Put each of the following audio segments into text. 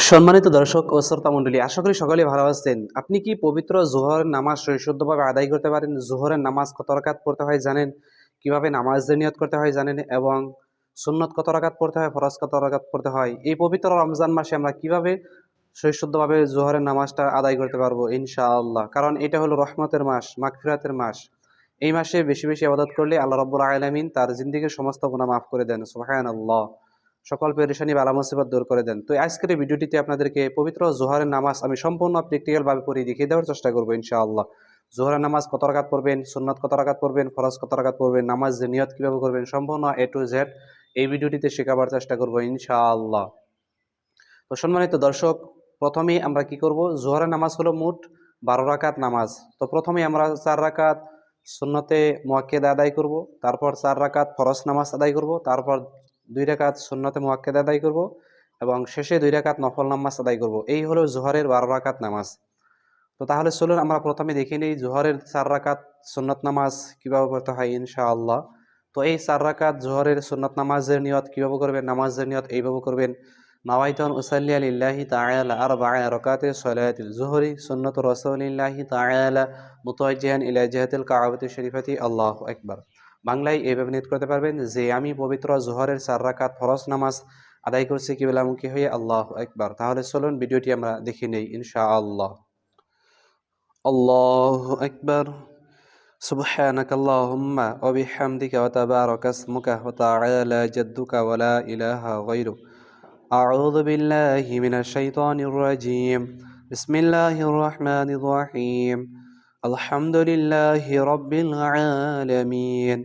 সম্মানিত দর্শক ও শ্রোতা মণ্ডলী, আশা করি সকলেই ভালো আছেন। আপনি কি পবিত্র জোহরের নামাজ সহিষ্ণুভাবে আদায় করতে পারেন? জোহরের নামাজ কত রাকাত পড়তে হয় জানেন? কিভাবে নামাজের নিয়ত করতে হয় জানেন? এবং সুন্নত কত রাকাত পড়তে হয়, ফরজ কত রাকাত পড়তে হয়? এই পবিত্র রমজান মাসে আমরা কিভাবে সহিষ্ণুভাবে জোহরের নামাজটা আদায় করতে পারবো ইনশাআল্লাহ? কারণ এটা হলো রহমতের মাস, মাগফিরাতের মাস। এই মাসে বেশি বেশি ইবাদত করলে আল্লাহ রাব্বুল আলামিন তার জিন্দেগীর সমস্ত গুনাহ মাফ করে দেন। সুবহানাল্লাহ। সকল পেরেশানি বালা মুসিবত দূর করে দেন। তো আজকের এই ভিডিওটিতে আপনাদেরকে পবিত্র জোহরের নামাজ আমি সম্পূর্ণ প্র্যাকটিক্যাল ভাবে পড়িয়ে দেখিয়ে দেওয়ার চেষ্টা করবো ইনশাআল্লাহ। জোহরের নামাজ কত রাকাত পড়বেন, সুন্নাত কত রাকাত পড়বেন, ফরজ কত রাকাত পড়বেন, নামাজের নিয়ত কিভাবে করবেন, সম্পূর্ণ এ টু জেড এই ভিডিওটিতে শেখাবার চেষ্টা করবো ইনশাআল্লাহ। তো সম্মানিত দর্শক, প্রথমেই আমরা কি করব, জোহরের নামাজ হলো মোট 12 রাকাত নামাজ। তো প্রথমেই আমরা 4 রাকাত সুন্নতে মুআক্কাদা আদায় করব, তারপর 4 রাকাত ফরজ নামাজ আদায় করব, তারপর 2 রাকাত সুন্নতে মুআক্কাদা আদায় করব এবং শেষে 2 রাকাত নফল নামাজ আদায় করব। এই হলো জোহরের 12 রাকাত নামাজ। তো তাহলে চলুন আমরা প্রথমে দেখে নেই জোহরের 4 রাকাত সুন্নত নামাজ কিভাবে পড়তে হয় ইনশাআল্লাহ। তো এই 4 রাকাত জোহরের সুন্নত নামাজের নিয়ত কিভাবে করবেন? নামাজের নিয়ত এইভাবে করবেন: নাওয়াইতু আন উসাল্লিয়া লিল্লাহি তাআলা আরবা'a রাকাতি সালাতিল যুহরি সুন্নাতু রাসূলিল্লাহি তাআলা মুতাওয়াজ্জিহান ইলা জিহাতিল কাবাতি শরীফাতি আল্লাহু আকবার। বাংলায় এইভাবে নিয়ত করতে পারবেন যে আমি পবিত্র জোহরের 4 রাকাত ফরজ নামাজ আদায় করছি কিবলামুখী হয়ে, আল্লাহু আকবার। তাহলে চলুন ভিডিওটি আমরা দেখে নেই ইনশাআল্লাহ। আল্লাহু আকবার। সুবহানাক আল্লাহুম্মা ওয়া বিহামদিকা ওয়া তাবারাকা ইসমুকা ওয়া তাআলা জাদ্দুকা ওয়া লা ইলাহা গায়রুক। আউযু বিল্লাহি মিনাশ শাইতানির রাজীম। বিসমিল্লাহির রহমানির রহিম। আলহামদুলিল্লাহি রাব্বিল আলামিন।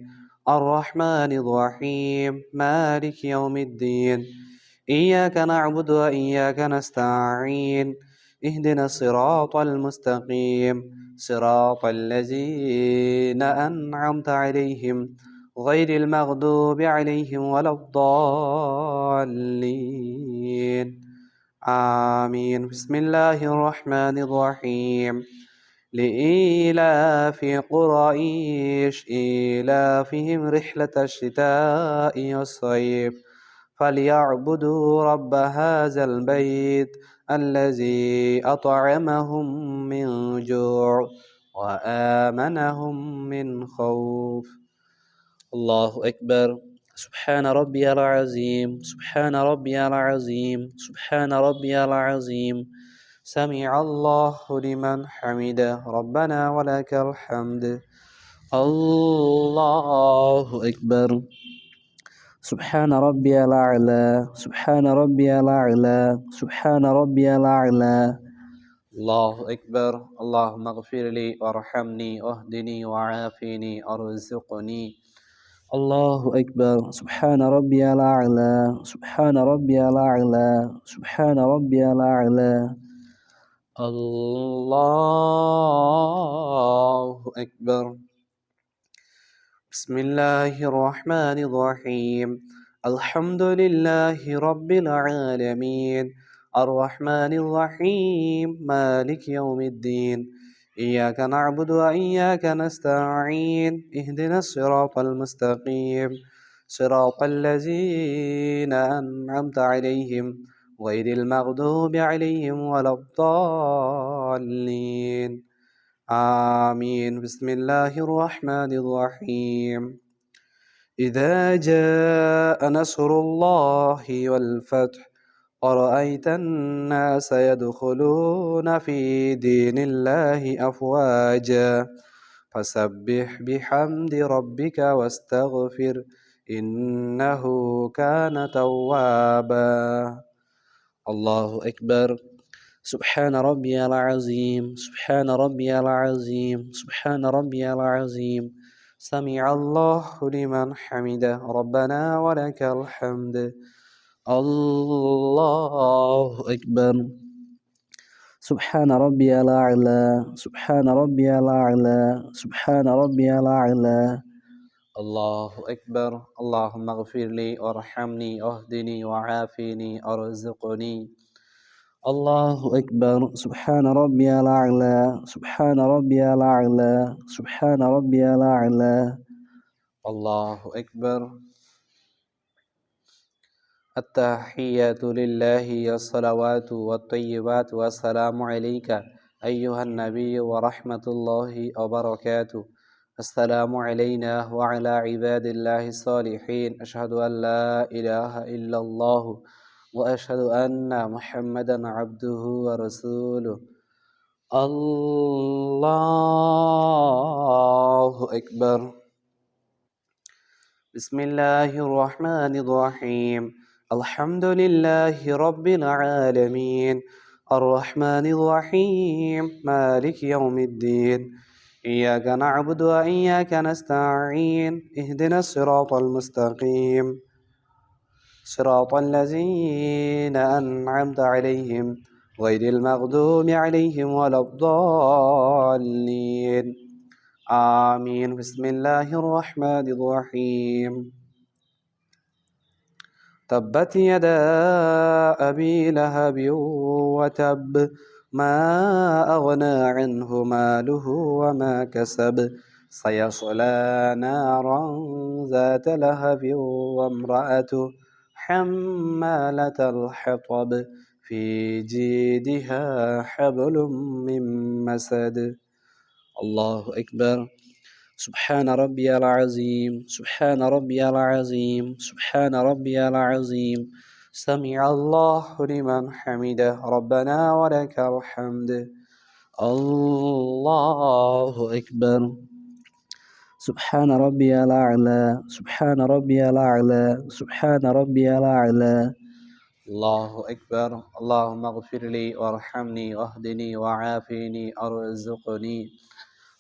আর রহমানির রহিম। মালিকি ইয়াউমিদ্দিন। ইয়্যাকা না'বুদু ওয়া ইয়্যাকা নাস্তাঈন। اهدنا الصراط المستقيم صراط الذين أنعمت عليهم غير المغضوب عليهم ولا الضالين آمين. بسم الله الرحمن الرحيم. لإيلاف قريش إيلافهم رحلة الشتاء والصيف فليعبدوا رب هذا البيت الذي أطعمهم من جوع وآمنهم من خوف. الله أكبر. سبحان ربي العظيم. سبحان ربي العظيم. سبحان ربي العظيم. سمع الله لمن حمده ربنا ولك الحمد. الله أكبر. سبحان ربي الأعلى. سبحان ربي الأعلى. سبحان ربي الأعلى. الله أكبر. اللهم اغفر لي وارحمني واهدني وعافني وارزقني. الله أكبر. سبحان ربي الأعلى. سبحان ربي الأعلى. سبحان ربي الأعلى. الله أكبر. بسم الله الرحمن الرحيم. الحمد لله رب العالمين. الرحمن الرحيم. مالك يوم الدين. إياك نعبد وإياك نستعين. اهدنا الصراط المستقيم صراط الذين أنعمت عليهم غير المغضوب عليهم ولا الضالين آمين. بسم الله الرحمن الرحيم. إذا جاء نصر الله والفتح ورأيت الناس يدخلون في دين الله أفواجا فسبح بحمد ربك واستغفر إنه كان توابا. الله أكبر. سبحان ربي العظيم. سبحان ربي العظيم. سبحان ربي العظيم. سمع الله لمن حمده ربنا ولك الحمد. الله أكبر. سبحان ربي الأعلى. سبحان ربي الأعلى. سبحان ربي الأعلى. الله أكبر. اللهم اغفر لي وارحمني واهدني وعافني وارزقني. الله أكبر. سبحان ربي الأعلى. سبحان ربي الأعلى. سبحان ربي الأعلى. الله أكبر. التحيات لله الصلوات والطيبات والسلام عليك أيها النبي ورحمة الله وبركاته. السلام علينا وعلى عباد الله الصالحين. أشهد أن لا إله إلا الله وأشهد أن محمدا عبده ورسوله. الله أكبر. بسم الله الرحمن الرحيم. الحمد لله رب العالمين الرحمن الرحيم مالك يوم الدين إياك نعبد وإياك نستعين اهدنا الصراط المستقيم صراط الذين أنعمت عليهم غير المغضوب عليهم ولا الضالين آمين. بسم الله الرحمن الرحيم. تبت يدا أبي لهب وتب ما أغنى عنه ماله وما كسب سيصلى نارا ذات لهب وامرأته حمالة الحطب في جيدها حبل من مسد. الله أكبر. سبحان ربي العظيم سبحان ربي العظيم سبحان ربي العظيم. سمع الله لمن حمده ربنا ولك الحمد. الله أكبر. سبحان ربي الأعلى سبحان ربي الأعلى سبحان ربي الأعلى. الله أكبر. اللهم اغفر لي وارحمني واهدني وعافني ارزقني.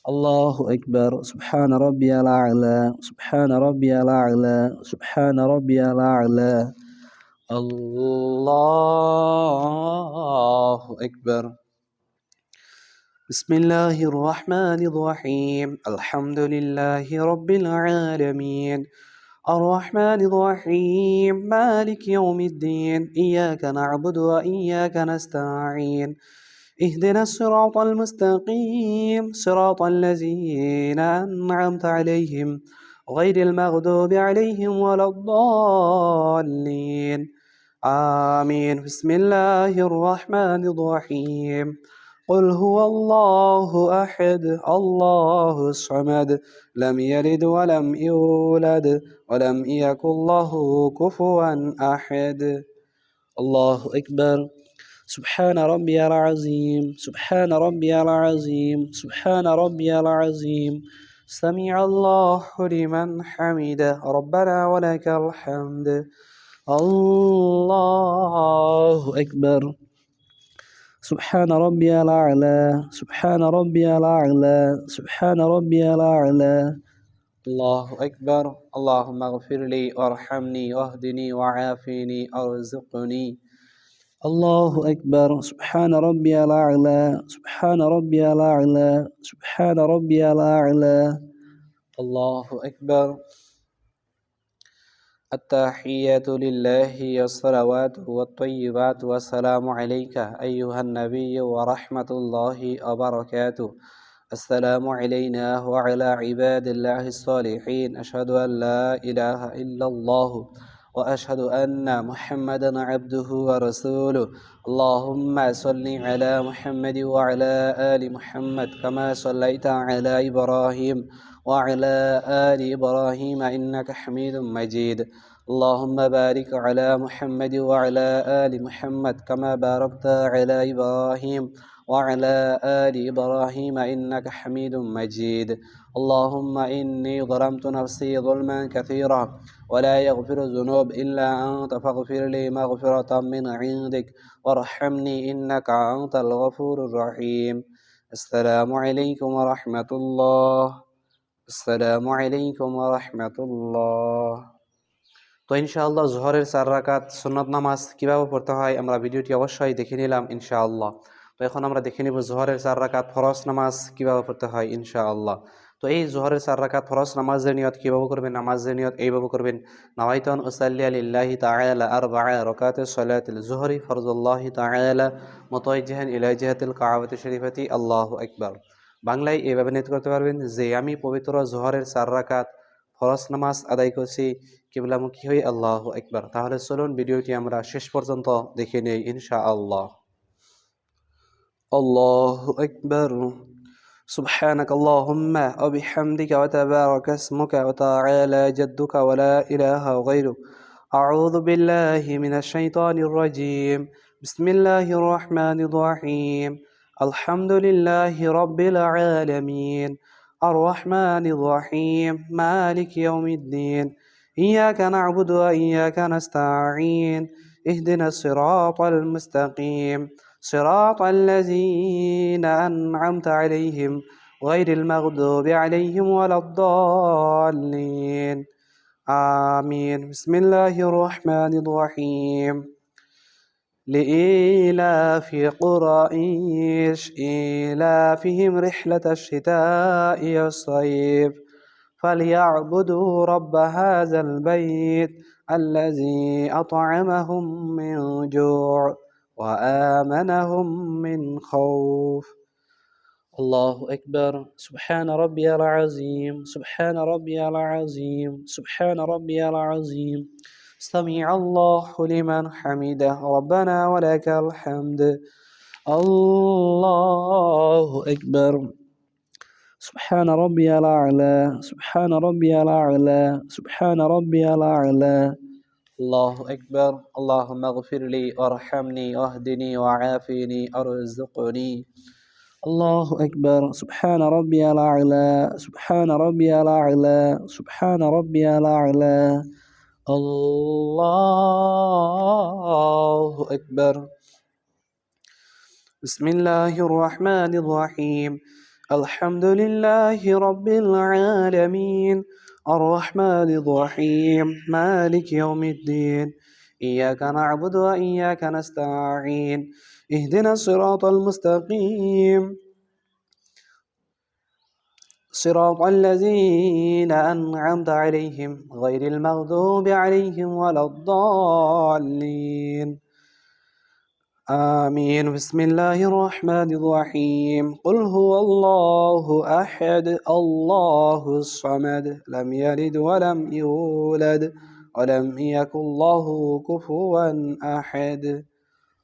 الله أكبر. سبحان ربي الأعلى سبحان ربي الأعلى سبحان ربي الأعلى. الله أكبر. بسم الله الرحمن الرحيم. الحمد لله رب العالمين الرحمن الرحيم مالك يوم الدين إياك نعبد وإياك نستعين اهدنا الصراط المستقيم صراط الذين أنعمت عليهم غير المغضوب عليهم ولا الضالين آمين. بسم الله الرحمن الرحيم. قل هو الله أحد الله الصمد لم يلد ولم يولد ولم يكن له كفوا أحد. الله أكبر. سبحان ربي العظيم سبحان ربي العظيم سبحان ربي العظيم. سمع الله لمن حمده ربنا ولك الحمد. الله أكبر. سبحان ربي الأعلى سبحان ربي الأعلى سبحان ربي الأعلى. الله أكبر. اللهم اغفر لي وارحمني واهدني وعافني ارزقني. الله أكبر. سبحان ربي الأعلى سبحان ربي الأعلى سبحان ربي الأعلى. الله أكبر. التحيات لله الصلوات والطيبات والسلام عليك أيها النبي ورحمة الله وبركاته. السلام علينا وعلى عباد الله الصالحين. أشهد أن لا إله إلا الله وأشهد أن محمدا عبده ورسوله. اللهم صل على محمد وعلى آل محمد كما صليت على إبراهيم وعلى آل إبراهيم إنك حميد مجيد. اللهم بارك على محمد وعلى آل محمد كما باركت على إبراهيم وعلى آل إبراهيم إنك حميد مجيد. اللهم إني ظلمت نفسي ظلما كثيرا ولا يغفر الذنوب إلا أنت فاغفر لي مغفرة من عندك وارحمني إنك أنت الغفور الرحيم. السلام عليكم ورحمة الله. আসসালামু আলাইকুম ওয়া রাহমাতুল্লাহ। তো ইনশাআল্লাহ জোহরের 4 রাকাত সুন্নত নামাজ কিভাবে পড়তে হয় আমরা ভিডিওটি অবশ্যই দেখে নিলাম ইনশাআল্লাহ। তো এখন আমরা দেখে নিব জোহরের 4 রাকাত ফরজ নামাজ কিভাবে পড়তে হয় ইনশাআল্লাহ। তো এই জোহরের 4 রাকাত ফরজ নামাজের নিয়ত কিভাবে করবেন, নামাজের নিয়ত এইভাবে করবেন। নাওয়াইতু আন উসাল্লি লিল্লাহি তাআলা আরবা'a রাকাতিস সালাতিল যুহরি ফরজুল্লাহি তাআলা মুতাওয়াজ্জিহান ইলা জিহাতিল কাবাতি শরীফাতি আল্লাহু আকবার। বাংলায় এইভাবে নিয়ত করতে পারবেন যে আমি পবিত্র জোহরের 4 রাকাত ফরজ নামাজ আদায় করছি কিবলামুখী হয়ে। আল্লাহু আকবার। তাহলে চলুন ভিডিওটি আমরা শেষ পর্যন্ত দেখে নেই ইনশাআল্লাহ। আল্লাহু আকবার। سبحانك اللهم وبحمدك وتبارك اسمك وتعالى جدك ولا إله غيرك. أعوذ بالله من الشيطان الرجيم. بسم الله الرحمن الرحيم. الحمد لله رب العالمين الرحمن الرحيم مالك يوم الدين. إياك نعبد وإياك نستعين. اهدنا الصراط المستقيم صراط الذين أنعمت عليهم غير المغضوب عليهم ولا الضالين. آمين. بسم الله الرحمن الرحيم. لإيلاف قريش إيلافهم رحلة الشتاء والصيف فليعبدوا رب هذا البيت الذي أطعمهم من جوع وآمنهم من خوف. الله أكبر. سبحان ربي العظيم سبحان ربي العظيم سبحان ربي العظيم. سمع الله لمن حمده ربنا ولك الحمد. الله أكبر. سبحان ربي الأعلى سبحان ربي الأعلى سبحان ربي الأعلى. الله أكبر. اللهم اغفر لي وارحمني واهدني وعافني ارزقني. الله أكبر. سبحان ربي الأعلى سبحان ربي الأعلى سبحان ربي الأعلى. الله أكبر. بسم الله الرحمن الرحيم. الحمد لله رب العالمين الرحمن الرحيم مالك يوم الدين. إياك نعبد وإياك نستعين. اهدنا الصراط المستقيم صراط الذين أنعمت عليهم غير المغضوب عليهم ولا الضالين. آمين. بسم الله الرحمن الرحيم. قل هو الله أحد الله الصمد لم يلد ولم يولد ولم يكن له كفوا أحد.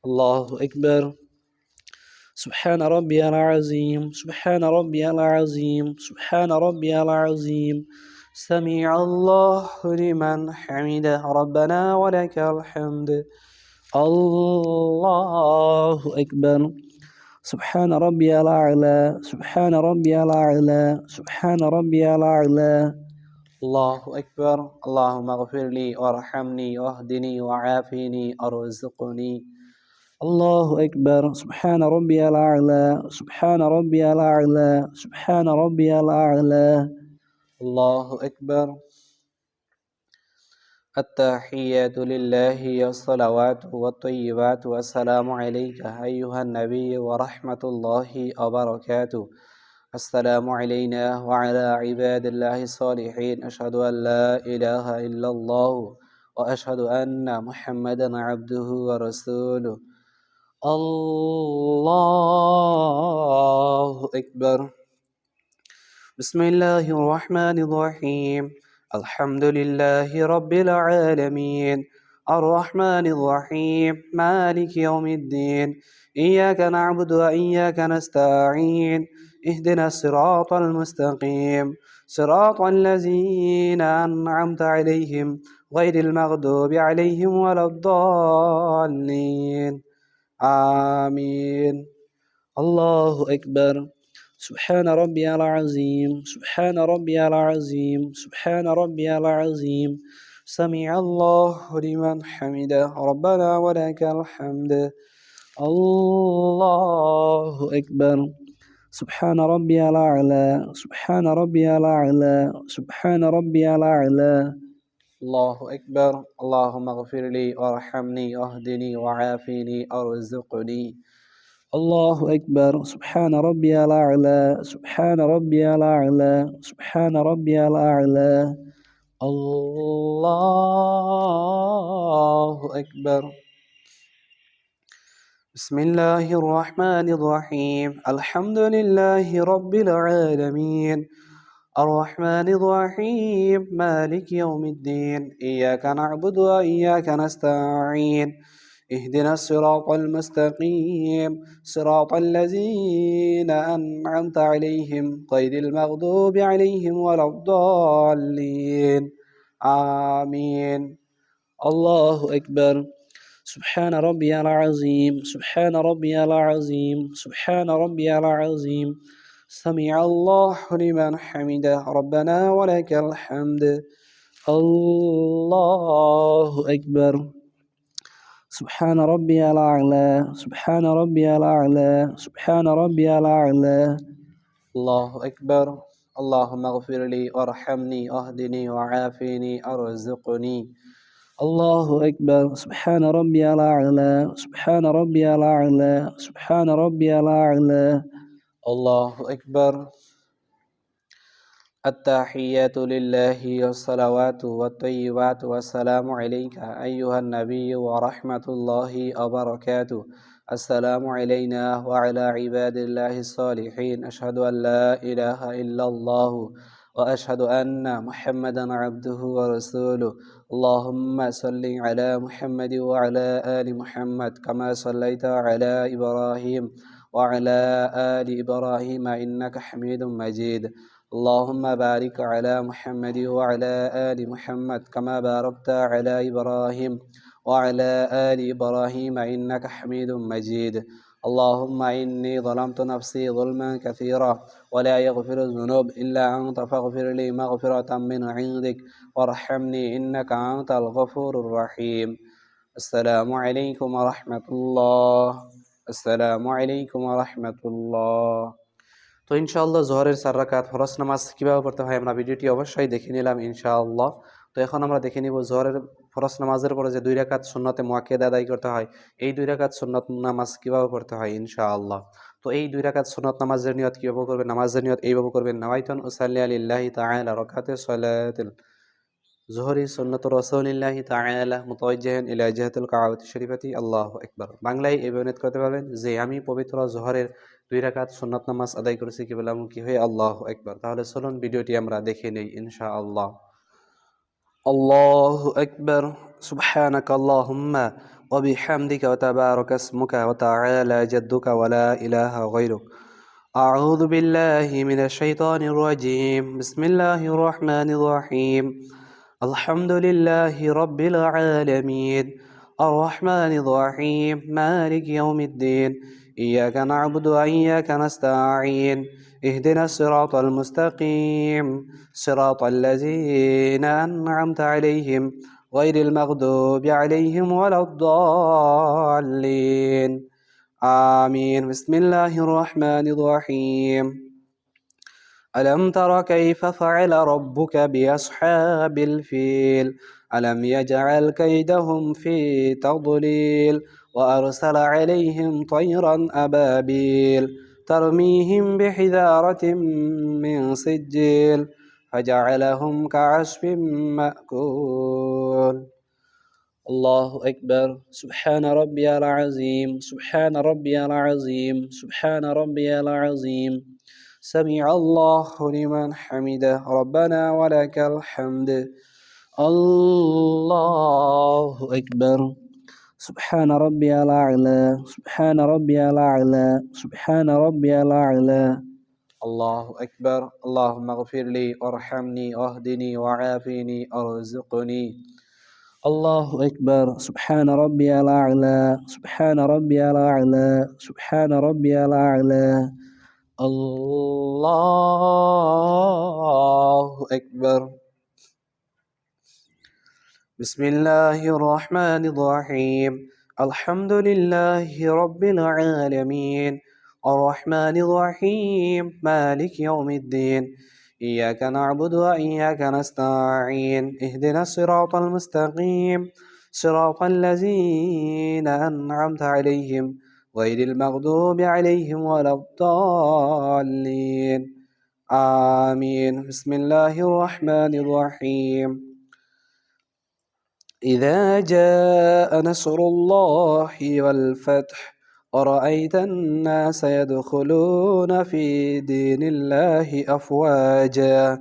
الله أكبر. سبحان ربي العظيم سبحان ربي العظيم سبحان ربي العظيم. سمع الله لمن حمده ربنا ولك الحمد. الله أكبر. سبحان ربي الأعلى سبحان ربي الأعلى سبحان ربي الأعلى. الله أكبر. اللهم اغفر لي وارحمني واهدني وعافني ارزقني. الله أكبر. سبحان ربي الأعلى سبحان ربي الأعلى سبحان ربي الأعلى. الله أكبر. التحيات لله والصلوات والطيبات والسلام عليك أيها النبي ورحمة الله وبركاته. السلام علينا وعلى عباد الله الصالحين. أشهد أن لا إله إلا الله وأشهد أن محمدا عبده ورسوله. الله أكبر. بسم الله الرحمن الرحيم. الحمد لله رب العالمين الرحمن الرحيم مالك يوم الدين. إياك نعبد وإياك نستعين. اهدنا الصراط المستقيم صراط الذين أنعمت عليهم غير المغضوب عليهم ولا الضالين. آمين. الله أكبر. سبحان ربي العظيم سبحان ربي العظيم سبحان ربي العظيم. سمع الله لمن حمده ربنا ولك الحمد. الله أكبر. سبحان ربي الأعلى سبحان ربي الأعلى سبحان ربي الأعلى. الله أكبر. اللهم اغفر لي وارحمني واهدني وعافني ارزقني. الله أكبر. سبحان ربي الأعلى سبحان ربي الأعلى سبحان ربي الأعلى. الله أكبر. بسم الله الرحمن الرحيم. الحمد لله رب العالمين الرحمن الرحيم مالك يوم الدين إياك نعبد وإياك نستعين اهدنا الصراط المستقيم صراط الذين أنعمت عليهم غير المغضوب عليهم ولا الضالين آمين الله أكبر سبحان ربي العظيم سبحان ربي العظيم سبحان ربي العظيم سمع الله لمن حمده ربنا ولك الحمد الله أكبر سبحان ربي الأعلى سبحان ربي الأعلى سبحان ربي الأعلى الله أكبر اللهم اغفر لي وارحمني واهدني وعافني ارزقني الله أكبر سبحان ربي الأعلى سبحان ربي الأعلى سبحان ربي الأعلى الله أكبر التحيات لله والصلوات والطيبات والسلام عليك أيها النبي ورحمة الله وبركاته السلام علينا وعلى عباد الله الصالحين أشهد أن لا إله إلا الله وأشهد أن محمدا عبده ورسوله اللهم صل على محمد وعلى آل محمد كما صليت على إبراهيم وعلى آل إبراهيم إنك حميد مجيد اللهم بارك على محمد وعلى آل محمد كما باركت على إبراهيم وعلى آل إبراهيم إنك حميد مجيد اللهم إني ظلمت نفسي ظلما كثيرا ولا يغفر الذنوب إلا أنت فاغفر لي مغفرة من عندك وارحمني إنك أنت الغفور الرحيم السلام عليكم ورحمة الله السلام عليكم ورحمة الله তো ইনশাআল্লাহ জোহরের 4 রাকাত ফরজ নামাজ কিভাবে পড়তে হয় আমরা ভিডিওটি অবশ্যই দেখে নিলাম ইনশাআল্লাহ। তো এখন আমরা দেখে নিব জোহরের ফরজ নামাজের পরে যে 2 রাকাত সুন্নতে মুআক্কাদা আদায় করতে হয়, এই 2 রাকাত সুন্নত নামাজ কিভাবে পড়তে হয় ইনশাআল্লাহ। তো এই 2 রাকাত সুন্নত নামাজের নিয়ত কিভাবে করবেন, নামাজের নিয়ত এইভাবে করবেন, নাওয়াইতুন উসাল্লি লিল্লাহি তাআলা রাকাতে সালাতুল জোহরি সুন্নাতু রাসূলিল্লাহি তাআলা মুতাওয়াজ্জিহান ইলা জিহাতিল কাবাতি শরীফাতি আল্লাহু আকবার। বাংলায় এইভাবে নিয়ত করতে পারবেন যে আমি পবিত্র জোহরের 2 রাকাত সুন্নাত নামাজ আদায় করেছি কিবলামুখী হয়ে আল্লাহু আকবার। তাহলে চলুন ভিডিওটি আমরা দেখে নেই ইনশাআল্লাহ। আল্লাহু আকবার সুবহানাকা আল্লাহুম্মা ওয়া বিহামদিকা ওয়া তাবারাকা ইসমুকা ওয়া তাআলা জাদ্দুকা ওয়া লা ইলাহা গায়রুক। আউযু বিল্লাহি মিনাশ শাইতানির রাজীম। বিসমিল্লাহির রহমানির রহিম। আলহামদুলিল্লাহি রাব্বিল আলামিন আর রহমানির রহিম মালিকি ইয়াউমিদ্দিন إياك نعبد وإياك نستعين اهدنا الصراط المستقيم صراط الذين أنعمت عليهم غير المغضوب عليهم ولا الضالين آمين بسم الله الرحمن الرحيم ألم تر كيف فعل ربك بأصحاب الفيل ألم يجعل كيدهم في تضليل وأرسل عليهم طيرا أبابيل ترميهم بحجارة من سجيل فجعلهم كعصف مأكول الله أكبر سبحان ربي العظيم سبحان ربي العظيم سبحان ربي العظيم سمع الله لمن حمده ربنا ولك الحمد الله أكبر سبحان ربي الأعلى سبحان ربي الأعلى سبحان ربي الأعلى الله أكبر اللهم اغفر لي وارحمني واهدني وعافني ارزقني الله أكبر سبحان ربي الأعلى سبحان ربي الأعلى سبحان ربي الأعلى الله أكبر بسم الله الرحمن الرحيم الحمد لله رب العالمين الرحمن الرحيم مالك يوم الدين إياك نعبد وإياك نستعين اهدنا الصراط المستقيم صراط الذين أنعمت عليهم غير المغضوب عليهم ولا الضالين آمين بسم الله الرحمن الرحيم إذا جاء نصر الله والفتح أرأيت الناس يدخلون في دين الله أفواجا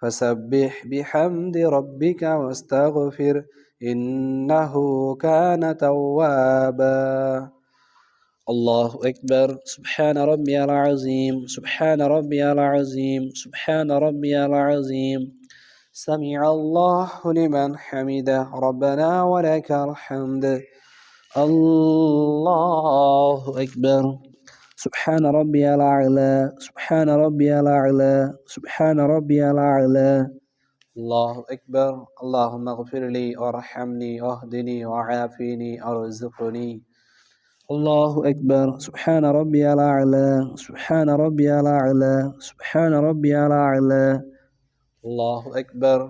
فسبح بحمد ربك واستغفر إنه كان توابا. الله أكبر. سبحان ربي العظيم، سبحان ربي العظيم، سبحان ربي العظيم. سمع الله لمن حمده ربنا ولك الحمد. الله أكبر. سبحان ربي الأعلى، سبحان ربي الأعلى، سبحان ربي الأعلى. الله أكبر. اللهم اغفر لي وارحمني واهدني وعافني وارزقني. الله أكبر. سبحان ربي الأعلى، سبحان ربي الأعلى، سبحان ربي الأعلى. الله أكبر.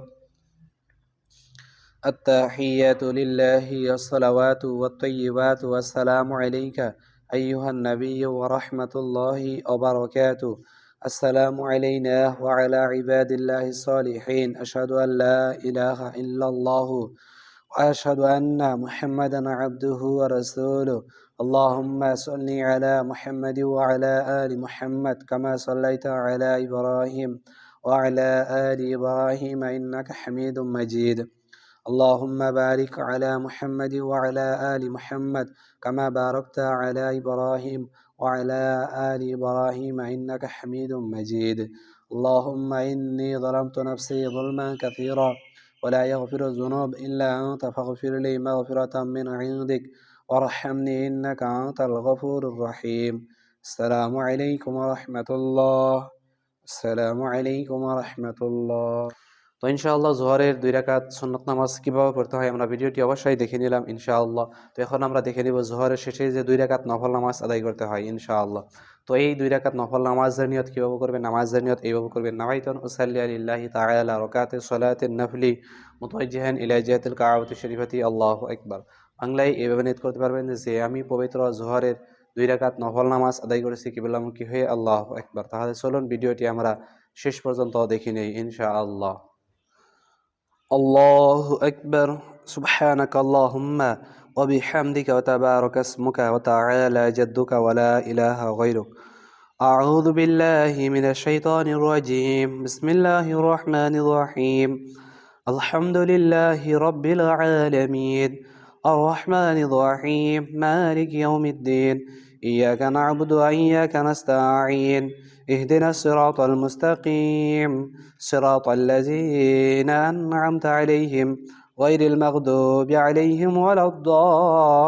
التحيات لله والصلوات والطيبات والسلام عليك أيها النبي ورحمة الله وبركاته. السلام علينا وعلى عباد الله الصالحين. أشهد أن لا إله إلا الله وأشهد أن محمدا عبده ورسوله. اللهم صل على محمد وعلى آل محمد كما صليت على إبراهيم وعلى آل إبراهيم إنك حميد مجيد. اللهم بارك على محمد وعلى آل محمد كما باركت على إبراهيم وعلى آل إبراهيم إنك حميد مجيد. اللهم إني ظلمت نفسي ظلما كثيرا ولا يغفر الذنوب إلا أنت فاغفر لي مغفرة من عندك وارحمني إنك أنت الغفور الرحيم. السلام عليكم ورحمة الله. السلام عليكم ورحمة الله. তো ইনশাআল্লাহ জোহরের 2 রাকাত সুন্নত নামাজ কিভাবে পড়তে হয় আমরা ভিডিওটি অবশ্যই দেখে নিলাম ইনশাআল্লাহ। তো এখন আমরা দেখে নিব জোহরের শেষে যে 2 রাকাত নফল নামাজ আদায় করতে হয় ইনশাআল্লাহ। তো এই 2 রাকাত নফল নামাজের নিয়ত কিভাবে করবেন? নামাজের নিয়ত এইভাবে করবেন, নাওয়াইতুন উসাল্লি লিল্লাহি তাআলা রাকাতে সালাতিন নফলি মুতাওয়াজ্জিহান ইলা জিহাতিল কাবাতি শরীফাতি আল্লাহু আকবার। বাংলায় এইভাবে নিয়ত করতে পারবেন যে আমি পবিত্র জোহরের 2 রাকাত নফল নামাজ আদায় করেছি কিবলামুখী হয়ে আল্লাহু আকবার। তাহলে চলুন ভিডিওটি আমরা শেষ পর্যন্ত দেখে নেই ইনশাআল্লাহ। الله أكبر. سبحانك اللهم وبحمدك وتبارك اسمك وتعالى جدك ولا إله غيرك. أعوذ بالله من الشيطان الرجيم. بسم الله الرحمن الرحيم. الحمد لله رب العالمين الرحمن الرحيم مالك يوم الدين إياك نعبد وإياك نستعين اهدنا الصراط المستقيم صراط الذين أنعمت عليهم غير المغضوب عليهم ولا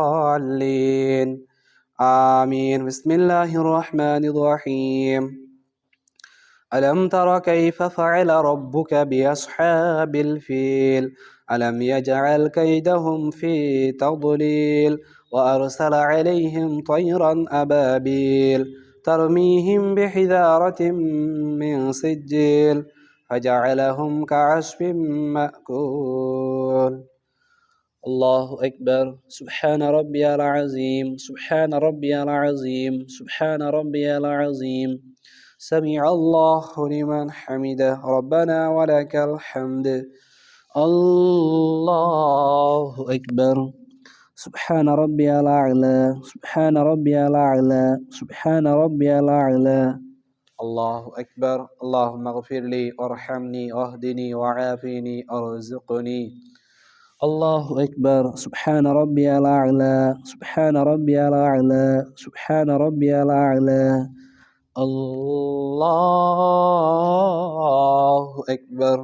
الضالين آمين. بسم الله الرحمن الرحيم. ألم تر كيف فعل ربك بأصحاب الفيل ألم يجعل كيدهم في تضليل وأرسل عليهم طيرا أبابيل ترميهم بحجارة من سجيل فجعلهم كعصف مأكول. الله أكبر. سبحان ربي العظيم، سبحان ربي العظيم، سبحان ربي العظيم. سمع الله لمن حمده ربنا ولك الحمد. الله أكبر. سبحان ربي الأعلى، سبحان ربي الأعلى، سبحان ربي الأعلى. الله أكبر. اللهم اغفر لي وارحمني واهدني وعافني وارزقني. الله أكبر. سبحان ربي الأعلى، سبحان ربي الأعلى، سبحان ربي الأعلى. الله أكبر.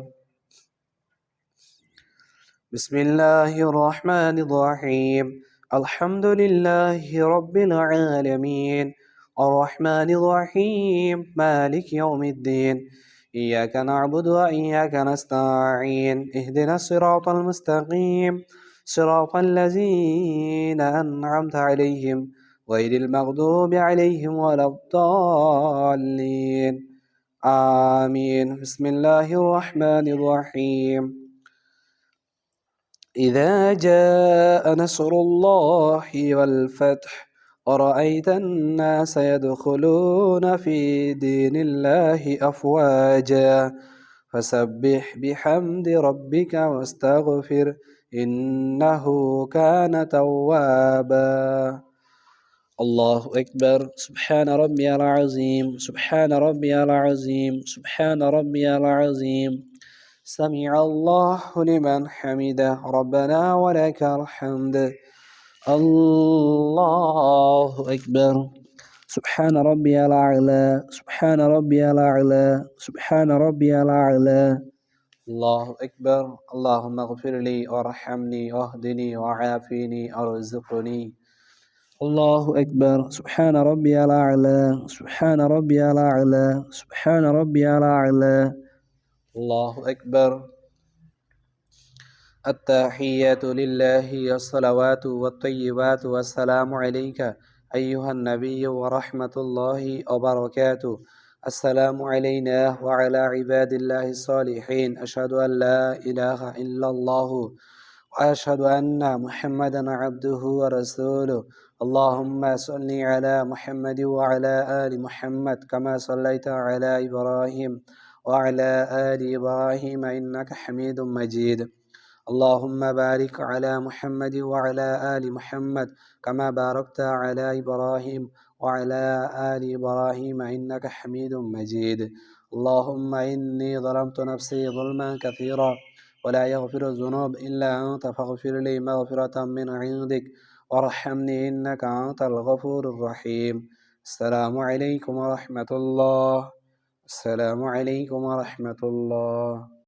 بسم الله الرحمن الرحيم. الحمد لله رب العالمين الرحمن الرحيم مالك يوم الدين إياك نعبد وإياك نستعين اهدنا الصراط المستقيم صراط الذين أنعمت عليهم غير المغضوب عليهم ولا الضالين آمين. بسم الله الرحمن الرحيم. إذا جاء نصر الله والفتح ورأيت الناس يدخلون في دين الله أفواجا فسبح بحمد ربك واستغفر إنه كان توابا. الله أكبر. سبحان ربي العظيم، سبحان ربي العظيم، سبحان ربي العظيم. سمع الله لمن حمده، ربنا ولك الحمد. الله أكبر. سبحان ربي الأعلى، سبحان ربي الأعلى، سبحان ربي الأعلى. الله أكبر. اللهم اغفر لي وارحمني واهدني وعافني وارزقني. الله أكبر. سبحان ربي الأعلى، سبحان ربي الأعلى، سبحان ربي الأعلى. الله أكبر. التحيات لله والصلوات والطيبات والسلام عليك أيها النبي ورحمة الله وبركاته. السلام علينا وعلى عباد الله الصالحين. أشهد أن لا إله إلا الله وأشهد أن محمدا عبده ورسوله. اللهم صل على محمد وعلى آل محمد كما صليت على إبراهيم وعلى آل إبراهيم إنك حميد مجيد. اللهم بارك على محمد وعلى آل محمد كما باركت على إبراهيم وعلى آل إبراهيم إنك حميد مجيد. اللهم إني ظلمت نفسي ظلما كثيرا ولا يغفر الذنوب إلا أنت فاغفر لي مغفرة من عندك وارحمني إنك أنت الغفور الرحيم. السلام عليكم ورحمة الله. السلام عليكم ورحمة الله.